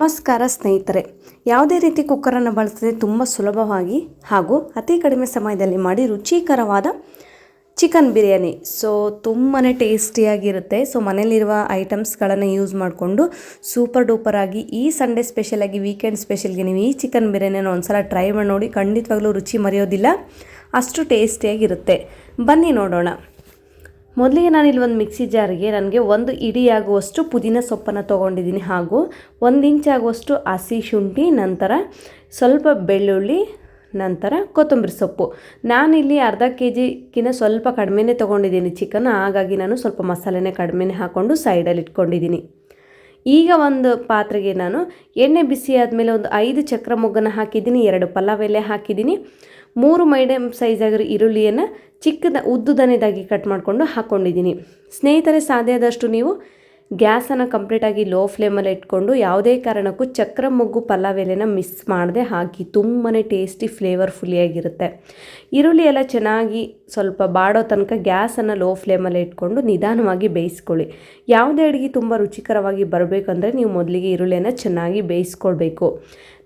ನಮಸ್ಕಾರ ಸ್ನೇಹಿತರೆ, ಯಾವುದೇ ರೀತಿ ಕುಕ್ಕರನ್ನು ಬಳಸದೆ ತುಂಬ ಸುಲಭವಾಗಿ ಹಾಗೂ ಅತಿ ಕಡಿಮೆ ಸಮಯದಲ್ಲಿ ಮಾಡಿ ರುಚಿಕರವಾದ ಚಿಕನ್ ಬಿರಿಯಾನಿ. ತುಂಬಾ ಟೇಸ್ಟಿಯಾಗಿರುತ್ತೆ. ಮನೇಲಿರುವ ಐಟಮ್ಸ್ಗಳನ್ನು ಯೂಸ್ ಮಾಡಿಕೊಂಡು ಸೂಪರ್ ಡೂಪರ್ ಆಗಿ ಈ ಸಂಡೇ ಸ್ಪೆಷಲಾಗಿ ವೀಕೆಂಡ್ ಸ್ಪೆಷಲ್ಗೆ ನೀವು ಈ ಚಿಕನ್ ಬಿರಿಯಾನಿನ ಒಂದ್ಸಲ ಟ್ರೈ ಮಾಡಿ ನೋಡಿ. ಖಂಡಿತವಾಗ್ಲೂ ರುಚಿ ಮರೆಯೋದಿಲ್ಲ, ಅಷ್ಟು ಟೇಸ್ಟಿಯಾಗಿರುತ್ತೆ. ಬನ್ನಿ ನೋಡೋಣ. ಮೊದಲಿಗೆ ನಾನಿಲ್ಲಿ ಒಂದು ಮಿಕ್ಸಿ ಜಾರಿಗೆ ನನಗೆ 1 ಇಡಿ ಆಗುವಷ್ಟು ಪುದೀನ ಸೊಪ್ಪನ್ನು ತೊಗೊಂಡಿದ್ದೀನಿ, ಹಾಗೂ 1 ಇಂಚ್ ಆಗುವಷ್ಟು ಹಸಿ ಶುಂಠಿ, ನಂತರ ಸ್ವಲ್ಪ ಬೆಳ್ಳುಳ್ಳಿ, ನಂತರ ಕೊತ್ತಂಬರಿ ಸೊಪ್ಪು. ನಾನಿಲ್ಲಿ ಅರ್ಧ ಕೆಜಿಗಿಂತ ಸ್ವಲ್ಪ ಕಡಿಮೆನೇ ತೊಗೊಂಡಿದ್ದೀನಿ ಚಿಕನ್, ಹಾಗಾಗಿ ನಾನು ಸ್ವಲ್ಪ ಮಸಾಲೆನೇ ಕಡಿಮೆನೇ ಹಾಕ್ಕೊಂಡು ಸೈಡಲ್ಲಿ ಇಟ್ಕೊಂಡಿದ್ದೀನಿ. ಈಗ ಒಂದು ಪಾತ್ರೆಗೆ ನಾನು ಎಣ್ಣೆ ಬಿಸಿ ಆದಮೇಲೆ ಒಂದು 5 ಚಕ್ರ ಮೊಗ್ಗನ್ನು ಹಾಕಿದ್ದೀನಿ, 2 ಪಲಾವ್ ಎಲೆ ಹಾಕಿದ್ದೀನಿ, 3 ಮೀಡಿಯಮ್ ಸೈಜ್ ಆಗಿರೋ ಈರುಳ್ಳಿಯನ್ನು ಉದ್ದುದನೇದಾಗಿ ಕಟ್ ಮಾಡಿಕೊಂಡು ಹಾಕ್ಕೊಂಡಿದ್ದೀನಿ. ಸ್ನೇಹಿತರೆ, ಸಾಧ್ಯ ಆದಷ್ಟು ನೀವು ಗ್ಯಾಸನ್ನು ಕಂಪ್ಲೀಟಾಗಿ ಲೋ ಫ್ಲೇಮಲ್ಲಿ ಇಟ್ಕೊಂಡು ಯಾವುದೇ ಕಾರಣಕ್ಕೂ ಚಕ್ರ ಮೊಗ್ಗು ಪಲಾವ್ ಎಲೆನ ಮಿಸ್ ಮಾಡದೆ ಹಾಕಿ. ತುಂಬಾ ಟೇಸ್ಟಿ ಫ್ಲೇವರ್ಫುಲ್ಲಿಯಾಗಿರುತ್ತೆ. ಈರುಳ್ಳಿ ಎಲ್ಲ ಚೆನ್ನಾಗಿ ಸ್ವಲ್ಪ ಬಾಡೋ ತನಕ ಗ್ಯಾಸನ್ನು ಲೋ ಫ್ಲೇಮಲ್ಲಿ ಇಟ್ಕೊಂಡು ನಿಧಾನವಾಗಿ ಬೇಯಿಸ್ಕೊಳ್ಳಿ. ಯಾವುದೇ ಅಡುಗೆ ತುಂಬ ರುಚಿಕರವಾಗಿ ಬರಬೇಕಂದ್ರೆ ನೀವು ಮೊದಲಿಗೆ ಈರುಳ್ಳಿಯನ್ನು ಚೆನ್ನಾಗಿ ಬೇಯಿಸ್ಕೊಳ್ಬೇಕು.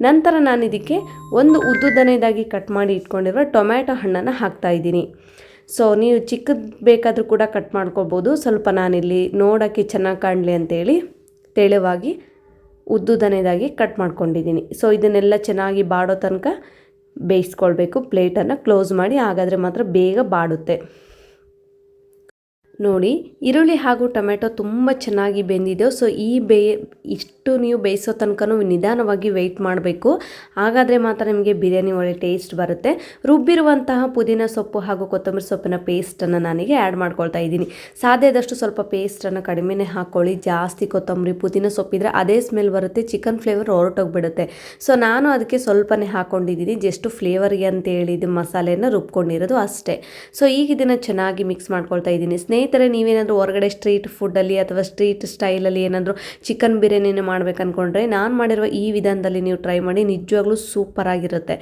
ನಂತರ ನಾನು ಇದಕ್ಕೆ ಒಂದು ಉದ್ದುದನೇದಾಗಿ ಕಟ್ ಮಾಡಿ ಇಟ್ಕೊಂಡಿರೋ ಟೊಮ್ಯಾಟೊ ಹಣ್ಣನ್ನು ಹಾಕ್ತಾಯಿದ್ದೀನಿ. ನೀವು ಚಿಕ್ಕದು ಬೇಕಾದರೂ ಕೂಡ ಕಟ್ ಮಾಡ್ಕೊಬೋದು. ಸ್ವಲ್ಪ ನಾನಿಲ್ಲಿ ನೋಡೋಕ್ಕೆ ಚೆನ್ನಾಗಿ ಕಾಣಲಿ ಅಂತೇಳಿ ತೆಳುವಾಗಿ ಉದ್ದುದನೇದಾಗಿ ಕಟ್ ಮಾಡ್ಕೊಂಡಿದ್ದೀನಿ. ಇದನ್ನೆಲ್ಲ ಚೆನ್ನಾಗಿ ಬಾಡೋ ತನಕ ಬೇಯಿಸ್ಕೊಳ್ಬೇಕು. ಪ್ಲೇಟನ್ನು ಕ್ಲೋಸ್ ಮಾಡಿ, ಹಾಗಾದರೆ ಮಾತ್ರ ಬೇಗ ಬಾಡುತ್ತೆ. ನೋಡಿ, ಈರುಳ್ಳಿ ಹಾಗೂ ಟೊಮೆಟೊ ತುಂಬ ಚೆನ್ನಾಗಿ ಬೆಂದಿದೆ. ಇಷ್ಟು ನೀವು ಬೇಯಿಸೋ ತನಕ ನಿಧಾನವಾಗಿ ವೆಯ್ಟ್ ಮಾಡಬೇಕು. ಹಾಗಾದರೆ ಮಾತ್ರ ನಿಮಗೆ ಬಿರಿಯಾನಿ ಒಳ್ಳೆ ಟೇಸ್ಟ್ ಬರುತ್ತೆ. ರುಬ್ಬಿರುವಂತಹ ಪುದೀನ ಸೊಪ್ಪು ಹಾಗೂ ಕೊತ್ತಂಬರಿ ಸೊಪ್ಪಿನ ಪೇಸ್ಟನ್ನು ನಾನೀಗ ಆ್ಯಡ್ ಮಾಡ್ಕೊಳ್ತಾ ಇದ್ದೀನಿ. ಸಾಧ್ಯ ಆದಷ್ಟು ಸ್ವಲ್ಪ ಪೇಸ್ಟನ್ನು ಕಡಿಮೆನೇ ಹಾಕ್ಕೊಳ್ಳಿ. ಜಾಸ್ತಿ ಕೊತ್ತಂಬರಿ ಪುದೀನ ಸೊಪ್ಪಿದ್ರೆ ಅದೇ ಸ್ಮೆಲ್ ಬರುತ್ತೆ, ಚಿಕನ್ ಫ್ಲೇವರ್ ಹೊರಟೋಗ್ಬಿಡುತ್ತೆ. ನಾನು ಅದಕ್ಕೆ ಸ್ವಲ್ಪನೇ ಹಾಕ್ಕೊಂಡಿದ್ದೀನಿ, ಜಸ್ಟ್ ಫ್ಲೇವರ್ಗೆ ಅಂತೇಳಿ ಇದು ಮಸಾಲೆಯನ್ನು ರುಬ್ಕೊಂಡಿರೋದು ಅಷ್ಟೇ. ಈಗ ಇದನ್ನು ಚೆನ್ನಾಗಿ ಮಿಕ್ಸ್ ಮಾಡ್ಕೊಳ್ತಾ ಇದ್ದೀನಿ. ಸ್ನೇಹಿತರೆ, ನೀವೇನಾದರೂ ಹೊರಗಡೆ ಸ್ಟ್ರೀಟ್ ಫುಡ್ಡಲ್ಲಿ ಅಥವಾ ಸ್ಟ್ರೀಟ್ ಸ್ಟೈಲಲ್ಲಿ ಏನಾದರೂ ಚಿಕನ್ ಬಿರಿಯಾನಿನ ಮಾಡ್ಬೇಕು ಅಂದ್ಕೊಂಡ್ರೆ ನಾನು ಮಾಡಿರುವ ಈ ವಿಧಾನದಲ್ಲಿ ನೀವು ಟ್ರೈ ಮಾಡಿ, ನಿಜವಾಗ್ಲೂ ಸೂಪರಾಗಿರುತ್ತೆ.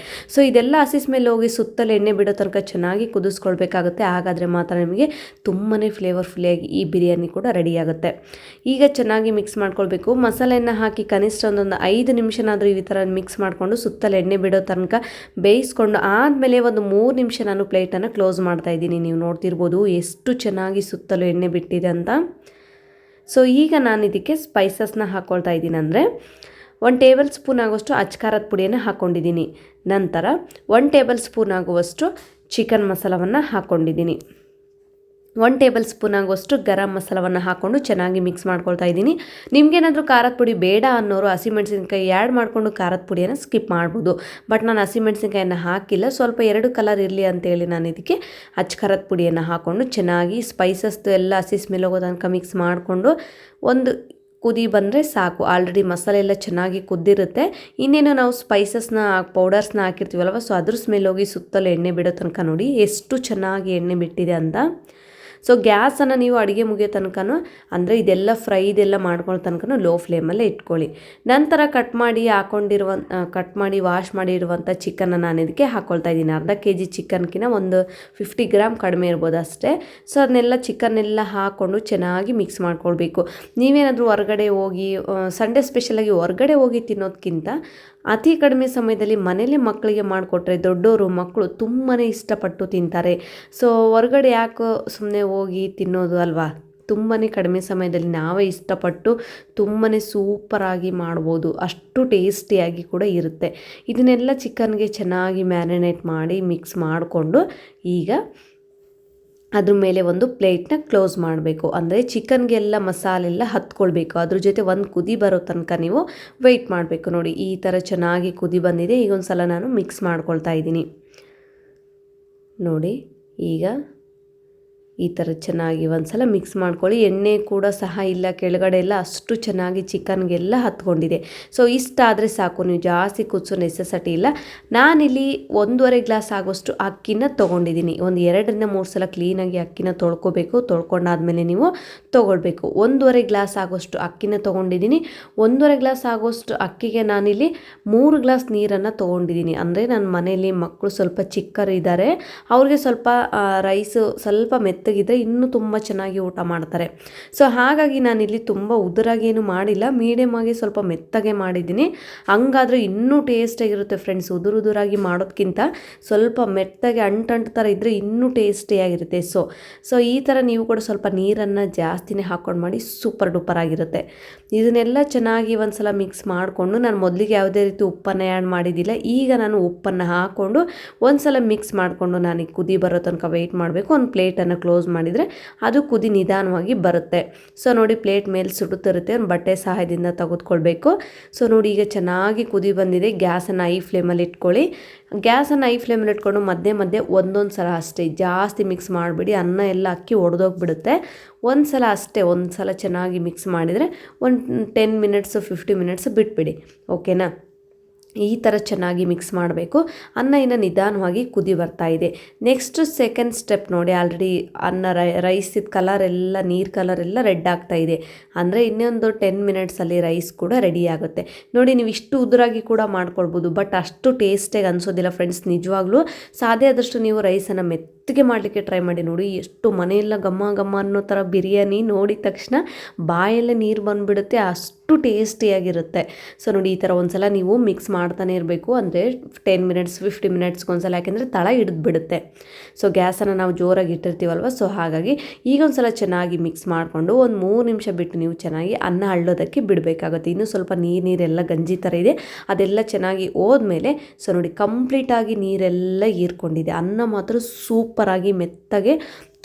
ಇದೆಲ್ಲ ಹಸಿ ಸ್ಮೆಲ್ ಹೋಗಿ ಸುತ್ತಲೂ ಎಣ್ಣೆ ಬಿಡೋ ತನಕ ಚೆನ್ನಾಗಿ ಕುದಿಸ್ಕೊಳ್ಬೇಕಾಗುತ್ತೆ. ಹಾಗಾದರೆ ಮಾತ್ರ ನಿಮಗೆ ತುಂಬಾ ಫ್ಲೇವರ್ಫುಲ್ಲಿಯಾಗಿ ಈ ಬಿರಿಯಾನಿ ಕೂಡ ರೆಡಿಯಾಗುತ್ತೆ. ಈಗ ಚೆನ್ನಾಗಿ ಮಿಕ್ಸ್ ಮಾಡ್ಕೊಳ್ಬೇಕು. ಮಸಾಲೆಯನ್ನು ಹಾಕಿ ಕನಿಷ್ಠ ಒಂದೊಂದು 5 ನಿಮಿಷನಾದರೂ ಈ ಥರ ಮಿಕ್ಸ್ ಮಾಡಿಕೊಂಡು ಸುತ್ತಲೂ ಎಣ್ಣೆ ಬಿಡೋ ತನಕ ಬೇಯಿಸ್ಕೊಂಡು ಆದಮೇಲೆ ಒಂದು 3 ನಿಮಿಷ ನಾನು ಪ್ಲೇಟನ್ನು ಕ್ಲೋಸ್ ಮಾಡ್ತಾ ಇದ್ದೀನಿ. ನೀವು ನೋಡ್ತಿರ್ಬೋದು ಎಷ್ಟು ಚೆನ್ನಾಗಿ ಸುತ್ತಲೂ ಎಣ್ಣೆ ಬಿಟ್ಟಿದೆ ಅಂತ. ಈಗ ನಾನು ಇದಕ್ಕೆ ಸ್ಪೈಸಸ್ನ ಹಾಕ್ಕೊಳ್ತಾ ಇದ್ದೀನಿ. ಅಂದರೆ 1 ಟೇಬಲ್ ಸ್ಪೂನ್ ಆಗುವಷ್ಟು ಅಚ್ಕಾರದ ಪುಡಿಯನ್ನು ಹಾಕ್ಕೊಂಡಿದ್ದೀನಿ. ನಂತರ 1 ಟೇಬಲ್ ಸ್ಪೂನ್ ಆಗುವಷ್ಟು ಚಿಕನ್ ಮಸಾಲವನ್ನು ಹಾಕ್ಕೊಂಡಿದ್ದೀನಿ. 1 ಟೇಬಲ್ ಸ್ಪೂನ್ ಆಗುವಷ್ಟು ಗರಂ ಮಸಾಲವನ್ನು ಹಾಕ್ಕೊಂಡು ಚೆನ್ನಾಗಿ ಮಿಕ್ಸ್ ಮಾಡ್ಕೊಳ್ತಾ ಇದ್ದೀನಿ. ನಿಮಗೇನಾದರೂ ಖಾರದ ಪುಡಿ ಬೇಡ ಅನ್ನೋರು ಹಸಿಮೆಣಸಿನ್ಕಾಯಿ ಆ್ಯಡ್ ಮಾಡಿಕೊಂಡು ಖಾರದ ಪುಡಿಯನ್ನು ಸ್ಕಿಪ್ ಮಾಡ್ಬೋದು. ಬಟ್ ನಾನು ಹಸಿಮೆಣಸಿನ್ಕಾಯನ್ನು ಹಾಕಿಲ್ಲ, ಸ್ವಲ್ಪ 2 ಕಲರ್ ಇರಲಿ ಅಂತೇಳಿ ನಾನು ಇದಕ್ಕೆ ಖಾರದ ಪುಡಿಯನ್ನು ಹಾಕ್ಕೊಂಡು ಚೆನ್ನಾಗಿ ಸ್ಪೈಸಸ್ದು ಎಲ್ಲ ಹಸಿ ಸ್ಮೆಲ್ ಹೋಗೋ ತನಕ ಮಿಕ್ಸ್ ಮಾಡಿಕೊಂಡು ಒಂದು ಕುದಿ ಬಂದರೆ ಸಾಕು. ಆಲ್ರೆಡಿ ಮಸಾಲೆ ಎಲ್ಲ ಚೆನ್ನಾಗಿ ಕುದ್ದಿರುತ್ತೆ. ಇನ್ನೇನು ನಾವು ಸ್ಪೈಸಸ್ನ ಪೌಡರ್ಸ್ನ ಹಾಕಿರ್ತೀವಲ್ವ, ಅದ್ರ ಸ್ಮೆಲ್ ಹೋಗಿ ಸುತ್ತಲೂ ಎಣ್ಣೆ ಬಿಡೋ ತನಕ ನೋಡಿ ಎಷ್ಟು ಚೆನ್ನಾಗಿ ಎಣ್ಣೆ ಬಿಟ್ಟಿದೆ ಅಂತ. ಗ್ಯಾಸನ್ನು ನೀವು ಅಡುಗೆ ಮುಗಿಯೋ ತನಕ ಅಂದರೆ ಇದೆಲ್ಲ ಫ್ರೈ ಇದೆಲ್ಲ ಮಾಡ್ಕೊಳ್ಳೋ ತನಕ ಲೋ ಫ್ಲೇಮಲ್ಲೇ ಇಟ್ಕೊಳ್ಳಿ. ನಂತರ ಕಟ್ ಮಾಡಿ ವಾಶ್ ಮಾಡಿರುವಂಥ ಚಿಕನ್ನ ನಾನು ಇದಕ್ಕೆ ಹಾಕ್ಕೊಳ್ತಾ ಇದ್ದೀನಿ. ಅರ್ಧ ಕೆಜಿ ಚಿಕನ್ಗಿನ ಒಂದು 50 ಗ್ರಾಮ್ ಕಡಿಮೆ ಇರ್ಬೋದು ಅಷ್ಟೇ. ಅದನ್ನೆಲ್ಲ ಚಿಕನ್ನೆಲ್ಲ ಹಾಕ್ಕೊಂಡು ಚೆನ್ನಾಗಿ ಮಿಕ್ಸ್ ಮಾಡ್ಕೊಳ್ಬೇಕು. ನೀವೇನಾದರೂ ಹೊರಗಡೆ ಹೋಗಿ ಸಂಡೇ ಸ್ಪೆಷಲಾಗಿ ಹೊರಗಡೆ ಹೋಗಿ ತಿನ್ನೋದಕ್ಕಿಂತ ಅತಿ ಕಡಿಮೆ ಸಮಯದಲ್ಲಿ ಮನೇಲಿ ಮಕ್ಕಳಿಗೆ ಮಾಡಿಕೊಟ್ರೆ ದೊಡ್ಡವರು ಮಕ್ಕಳು ತುಂಬಾ ಇಷ್ಟಪಟ್ಟು ತಿಂತಾರೆ. ಹೊರಗಡೆ ಯಾಕೆ ಸುಮ್ಮನೆ ಹೋಗಿ ತಿನ್ನೋದು ಅಲ್ವಾ, ತುಂಬಾ ಕಡಿಮೆ ಸಮಯದಲ್ಲಿ ನಾವೇ ಇಷ್ಟಪಟ್ಟು ತುಂಬಾ ಸೂಪರಾಗಿ ಮಾಡ್ಬೋದು, ಅಷ್ಟು ಟೇಸ್ಟಿಯಾಗಿ ಕೂಡ ಇರುತ್ತೆ. ಇದನ್ನೆಲ್ಲ ಚಿಕನ್ಗೆ ಚೆನ್ನಾಗಿ ಮ್ಯಾರಿನೇಟ್ ಮಾಡಿ ಮಿಕ್ಸ್ ಮಾಡಿಕೊಂಡು ಈಗ ಅದ್ರ ಮೇಲೆ ಒಂದು ಪ್ಲೇಟ್ನ ಕ್ಲೋಸ್ ಮಾಡಬೇಕು. ಅಂದರೆ ಚಿಕನ್ಗೆಲ್ಲ ಮಸಾಲೆಲ್ಲ ಹತ್ಕೊಳ್ಬೇಕು. ಅದ್ರ ಜೊತೆ ಒಂದು ಕುದಿ ಬರೋ ತನಕ ನೀವು ವೆಯ್ಟ್ ಮಾಡಬೇಕು. ನೋಡಿ, ಈ ಥರ ಚೆನ್ನಾಗಿ ಕುದಿ ಬಂದಿದೆ. ಈಗ ಒಂದು ಸಲ ನಾನು ಮಿಕ್ಸ್ ಮಾಡ್ಕೊಳ್ತಾ ಇದ್ದೀನಿ. ನೋಡಿ, ಈಗ ಈ ಥರ ಚೆನ್ನಾಗಿ ಒಂದು ಸಲ ಮಿಕ್ಸ್ ಮಾಡ್ಕೊಳ್ಳಿ. ಎಣ್ಣೆ ಕೂಡ ಸಹ ಇಲ್ಲ ಕೆಳಗಡೆ ಎಲ್ಲ, ಅಷ್ಟು ಚೆನ್ನಾಗಿ ಚಿಕನ್ಗೆಲ್ಲ ಹತ್ಕೊಂಡಿದೆ. ಇಷ್ಟಾದರೆ ಸಾಕು, ನೀವು ಜಾಸ್ತಿ ಕುದಿಸೋ ನೆಸೆಸಿಟಿ ಇಲ್ಲ. ನಾನಿಲ್ಲಿ 1.5 ಗ್ಲಾಸ್ ಆಗೋಷ್ಟು ಅಕ್ಕಿನ ತೊಗೊಂಡಿದ್ದೀನಿ. ಒಂದು 2ರಿಂದ 3 ಸಲ ಕ್ಲೀನಾಗಿ ಅಕ್ಕಿನ ತೊಳ್ಕೊಬೇಕು. ತೊಳ್ಕೊಂಡಾದ್ಮೇಲೆ ನೀವು ತೊಗೊಳ್ಬೇಕು. 1.5 ಗ್ಲಾಸ್ ಆಗೋಷ್ಟು ಅಕ್ಕಿನ ತೊಗೊಂಡಿದ್ದೀನಿ. 1.5 ಗ್ಲಾಸ್ ಆಗೋಷ್ಟು ಅಕ್ಕಿಗೆ ನಾನಿಲ್ಲಿ 3 ಗ್ಲಾಸ್ ನೀರನ್ನು ತೊಗೊಂಡಿದ್ದೀನಿ. ಅಂದರೆ ನನ್ನ ಮನೆಯಲ್ಲಿ ಮಕ್ಕಳು ಸ್ವಲ್ಪ ಚಿಕ್ಕರಿದ್ದಾರೆ, ಅವ್ರಿಗೆ ಸ್ವಲ್ಪ ರೈಸು ಸ್ವಲ್ಪ ಮೆತ್ತ ಮೆತ್ತಗಿದ್ರೆ ಇನ್ನೂ ತುಂಬ ಚೆನ್ನಾಗಿ ಊಟ ಮಾಡ್ತಾರೆ. ಸೊ ಹಾಗಾಗಿ ನಾನಿಲ್ಲಿ ತುಂಬ ಉದುರಾಗಿ ಏನು ಮಾಡಿಲ್ಲ, ಮೀಡಿಯಮ್ ಆಗಿ ಸ್ವಲ್ಪ ಮೆತ್ತಗೆ ಮಾಡಿದ್ದೀನಿ. ಹಂಗಾದ್ರೆ ಇನ್ನೂ ಟೇಸ್ಟಿಯಾಗಿರುತ್ತೆ ಫ್ರೆಂಡ್ಸ್. ಉದುರಾಗಿ ಮಾಡೋದಕ್ಕಿಂತ ಸ್ವಲ್ಪ ಮೆತ್ತಗೆ ಅಂಟು ಥರ ಇದ್ದರೆ ಇನ್ನೂ ಟೇಸ್ಟಿಯಾಗಿರುತ್ತೆ. ಸೊ ಈ ಥರ ನೀವು ಕೂಡ ಸ್ವಲ್ಪ ನೀರನ್ನು ಜಾಸ್ತಿನೇ ಹಾಕ್ಕೊಂಡು ಮಾಡಿ, ಸೂಪರ್ ಡೂಪರ್ ಆಗಿರುತ್ತೆ. ಇದನ್ನೆಲ್ಲ ಚೆನ್ನಾಗಿ ಒಂದ್ಸಲ ಮಿಕ್ಸ್ ಮಾಡಿಕೊಂಡು, ನಾನು ಮೊದಲಿಗೆ ಯಾವುದೇ ರೀತಿ ಉಪ್ಪನ್ನು ಆ್ಯಡ್ ಮಾಡಿದ್ದಿಲ್ಲ. ಈಗ ನಾನು ಉಪ್ಪನ್ನು ಹಾಕ್ಕೊಂಡು ಒಂದ್ಸಲ ಮಿಕ್ಸ್ ಮಾಡಿಕೊಂಡು ನಾನು ಕುದಿ ಬರೋ ತನಕ ವೆಯ್ಟ್ ಮಾಡಬೇಕು. ಒಂದು ಪ್ಲೇಟನ್ನು ಕ್ಲೋಸ್ ಮಾಡಿದರೆ ಅದು ಕುದಿ ನಿಧಾನವಾಗಿ ಬರುತ್ತೆ. ಸೊ ನೋಡಿ, ಪ್ಲೇಟ್ ಮೇಲೆ ಸುಡುತ್ತಿರುತ್ತೆ, ಒಂದು ಬಟ್ಟೆ ಸಹಾಯದಿಂದ ತೆಗೆದುಕೊಳ್ಬೇಕು. ಸೊ ನೋಡಿ, ಈಗ ಚೆನ್ನಾಗಿ ಕುದಿ ಬಂದಿದೆ. ಗ್ಯಾಸನ್ನು ಹೈ ಫ್ಲೇಮಲ್ಲಿ ಇಟ್ಕೊಳ್ಳಿ. ಗ್ಯಾಸನ್ನು ಹೈ ಫ್ಲೇಮಲ್ಲಿ ಇಟ್ಕೊಂಡು ಮಧ್ಯೆ ಒಂದೊಂದು ಸಲ ಅಷ್ಟೇ, ಜಾಸ್ತಿ ಮಿಕ್ಸ್ ಮಾಡಿಬಿಡಿ, ಅನ್ನ ಎಲ್ಲ ಅಕ್ಕಿ ಒಡೆದೋಗ್ಬಿಡುತ್ತೆ. ಒಂದು ಸಲ ಚೆನ್ನಾಗಿ ಮಿಕ್ಸ್ ಮಾಡಿದರೆ ಒಂದು 10 ಮಿನಿಟ್ಸು 50 ಮಿನಿಟ್ಸ್ ಬಿಟ್ಬಿಡಿ. ಓಕೆನಾ? ಈ ಥರ ಚೆನ್ನಾಗಿ ಮಿಕ್ಸ್ ಮಾಡಬೇಕು. ಅನ್ನ ಇನ್ನು ನಿಧಾನವಾಗಿ ಕುದಿ ಬರ್ತಾ ಇದೆ. ನೆಕ್ಸ್ಟ್ ಸೆಕೆಂಡ್ ಸ್ಟೆಪ್ ನೋಡಿ, ಆಲ್ರೆಡಿ ಅನ್ನ ರೈಸಿದ ಕಲರ್ ಎಲ್ಲ, ನೀರು ಕಲರ್ ಎಲ್ಲ ರೆಡ್ ಆಗ್ತಾ ಇದೆ. ಅಂದರೆ ಇನ್ನೊಂದು 10 ಮಿನಿಟ್ಸಲ್ಲಿ ರೈಸ್ ಕೂಡ ರೆಡಿ ಆಗುತ್ತೆ. ನೋಡಿ, ನೀವು ಇಷ್ಟು ಉದುರಾಗಿ ಕೂಡ ಮಾಡ್ಕೊಳ್ಬೋದು, ಬಟ್ ಅಷ್ಟು ಟೇಸ್ಟಿಯಾಗಿ ಅನಿಸೋದಿಲ್ಲ ಫ್ರೆಂಡ್ಸ್. ನಿಜವಾಗ್ಲೂ ಸಾಧ್ಯ ಆದಷ್ಟು ನೀವು ರೈಸನ್ನು ಮೆತ್ತಗೆ ಮಾಡಲಿಕ್ಕೆ ಟ್ರೈ ಮಾಡಿ ನೋಡಿ. ಎಷ್ಟು ಮನೆಯೆಲ್ಲ ಘಮ ಅನ್ನೋ ಥರ ಬಿರಿಯಾನಿ ನೋಡಿದ ತಕ್ಷಣ ಬಾಯಲ್ಲೇ ನೀರು ಬಂದುಬಿಡುತ್ತೆ, ಅಷ್ಟು ಟೇಸ್ಟಿಯಾಗಿರುತ್ತೆ. ಸೊ ನೋಡಿ, ಈ ಥರ ಒಂದ್ಸಲ ನೀವು ಮಿಕ್ಸ್ ಮಾಡ್ತಾನೆ ಇರಬೇಕು. ಅಂದರೆ 10 ಮಿನಿಟ್ಸ್ 50 ಮಿನಿಟ್ಸ್ಗೆ ಒಂದ್ಸಲ, ಯಾಕೆಂದರೆ ತಳ ಹಿಡಿದು ಬಿಡುತ್ತೆ. ಸೊ ಗ್ಯಾಸನ್ನು ನಾವು ಜೋರಾಗಿ ಇಟ್ಟಿರ್ತೀವಲ್ವ, ಸೊ ಹಾಗಾಗಿ ಈಗ ಒಂದ್ಸಲ ಚೆನ್ನಾಗಿ ಮಿಕ್ಸ್ ಮಾಡಿಕೊಂಡು ಒಂದು 3 ನಿಮಿಷ ಬಿಟ್ಟು ನೀವು ಚೆನ್ನಾಗಿ ಅನ್ನ ಅಳ್ಳೋದಕ್ಕೆ ಬಿಡಬೇಕಾಗುತ್ತೆ. ಇನ್ನೂ ಸ್ವಲ್ಪ ನೀರೆಲ್ಲ ಗಂಜಿ ಥರ ಇದೆ, ಅದೆಲ್ಲ ಚೆನ್ನಾಗಿ ಹೋದ್ಮೇಲೆ ಸೊ ನೋಡಿ, ಕಂಪ್ಲೀಟಾಗಿ ನೀರೆಲ್ಲ ಹೀರ್ಕೊಂಡಿದೆ. ಅನ್ನ ಮಾತ್ರ ಸೂಪರಾಗಿ ಮೆತ್ತಗೆ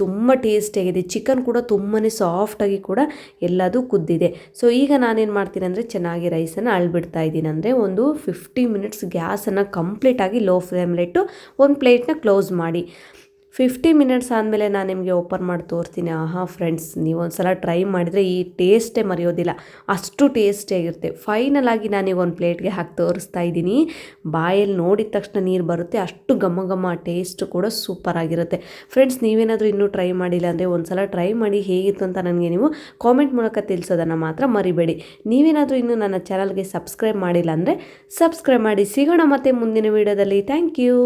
ತುಂಬ ಟೇಸ್ಟಿಯಾಗಿದೆ. ಚಿಕನ್ ಕೂಡ ತುಂಬಾ ಸಾಫ್ಟಾಗಿ ಕೂಡ ಎಲ್ಲದೂ ಕುದ್ದಿದೆ. ಸೊ ಈಗ ನಾನೇನು ಮಾಡ್ತೀನಿ ಅಂದರೆ ಚೆನ್ನಾಗಿ ರೈಸನ್ನು ಅಳ್ಬಿಡ್ತಾ ಇದ್ದೀನಿ. ಅಂದರೆ ಒಂದು 50 ಮಿನಿಟ್ಸ್ ಗ್ಯಾಸನ್ನು ಕಂಪ್ಲೀಟಾಗಿ ಲೋ ಫ್ಲೇಮಲ್ಲಿಟ್ಟು ಒಂದು ಪ್ಲೇಟ್ನ ಕ್ಲೋಸ್ ಮಾಡಿ. 50 ಮಿನಿಟ್ಸ್ ಆದಮೇಲೆ ನಾನು ನಿಮಗೆ ಓಪನ್ ಮಾಡಿ ತೋರಿಸ್ತೀನಿ. ಫ್ರೆಂಡ್ಸ್, ನೀವು ಒಂದ್ಸಲ ಟ್ರೈ ಮಾಡಿದರೆ ಈ ಟೇಸ್ಟೇ ಮರೆಯೋದಿಲ್ಲ, ಅಷ್ಟು ಟೇಸ್ಟಿಯಾಗಿರುತ್ತೆ. ಫೈನಲ್ ಆಗಿ ನಾನೀಗ ಒಂದು ಪ್ಲೇಟ್ಗೆ ಹಾಕಿ ತೋರಿಸ್ತಾ ಇದ್ದೀನಿ. ಬಾಯಲ್ಲಿ ನೋಡಿದ ತಕ್ಷಣ ನೀರು ಬರುತ್ತೆ, ಅಷ್ಟು ಘಮ ಟೇಸ್ಟ್ ಕೂಡ ಸೂಪರ್ ಆಗಿರುತ್ತೆ. ಫ್ರೆಂಡ್ಸ್, ನೀವೇನಾದರೂ ಇನ್ನೂ ಟ್ರೈ ಮಾಡಿಲ್ಲ ಅಂದರೆ ಒಂದ್ಸಲ ಟ್ರೈ ಮಾಡಿ, ಹೇಗಿತ್ತು ಅಂತ ನನಗೆ ನೀವು ಕಾಮೆಂಟ್ ಮೂಲಕ ತಿಳಿಸೋದನ್ನು ಮಾತ್ರ ಮರಿಬೇಡಿ. ನೀವೇನಾದರೂ ಇನ್ನೂ ನನ್ನ ಚಾನಲ್ಗೆ ಸಬ್ಸ್ಕ್ರೈಬ್ ಮಾಡಿಲ್ಲ ಅಂದರೆ ಸಬ್ಸ್ಕ್ರೈಬ್ ಮಾಡಿ. ಸಿಗೋಣ ಮತ್ತೆ ಮುಂದಿನ ವೀಡಿಯೋದಲ್ಲಿ. Thank you.